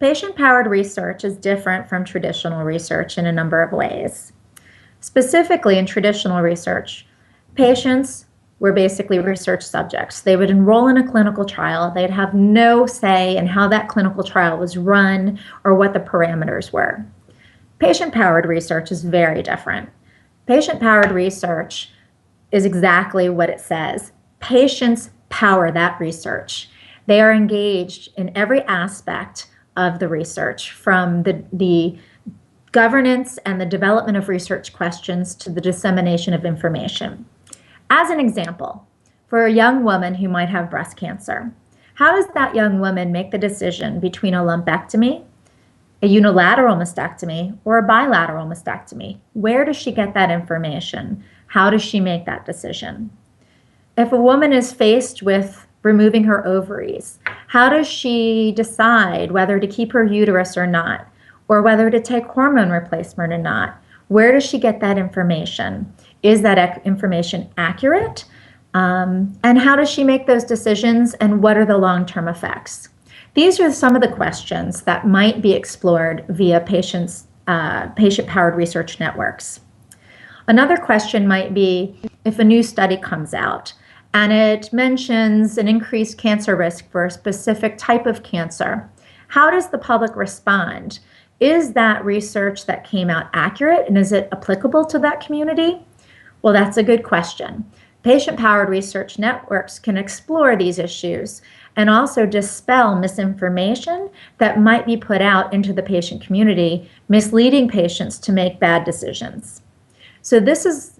Patient-powered research is different from traditional research in a number of ways. Specifically, in traditional research, patients were basically research subjects. They would enroll in a clinical trial. They'd have no say in how that clinical trial was run or what the parameters were. Patient-powered research is very different. Patient-powered research is exactly what it says. Patients power that research. They are engaged in every aspect of the research, from the governance and the development of research questions to the dissemination of information. As an example, for a young woman who might have breast cancer, how does that young woman make the decision between a lumpectomy, a unilateral mastectomy, or a bilateral mastectomy? Where does she get that information? How does she make that decision? If a woman is faced with removing her ovaries, how does she decide whether to keep her uterus or not, or whether to take hormone replacement or not? Where does she get that information? Is that information accurate? And how does she make those decisions, and what are the long-term effects? These are some of the questions that might be explored via patient-powered research networks. Another question might be, if a new study comes out and it mentions an increased cancer risk for a specific type of cancer, how does the public respond? Is that research that came out accurate, and is it applicable to that community? Well, that's a good question. Patient-powered research networks can explore these issues and also dispel misinformation that might be put out into the patient community, misleading patients to make bad decisions. So this is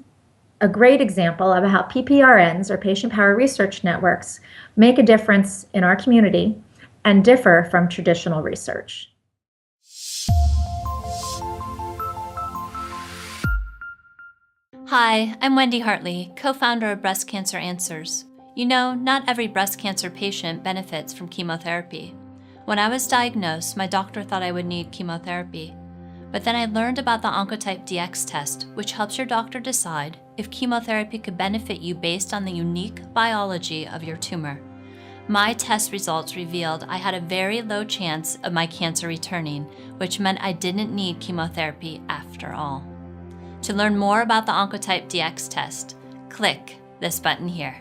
a great example of how PPRNs, or patient-powered research networks, make a difference in our community and differ from traditional research. Hi, I'm Wendy Hartley, co-founder of Breast Cancer Answers. You know, not every breast cancer patient benefits from chemotherapy. When I was diagnosed, my doctor thought I would need chemotherapy. But then I learned about the Oncotype DX test, which helps your doctor decide if chemotherapy could benefit you based on the unique biology of your tumor. My test results revealed I had a very low chance of my cancer returning, which meant I didn't need chemotherapy after all. To learn more about the Oncotype DX test, click this button here.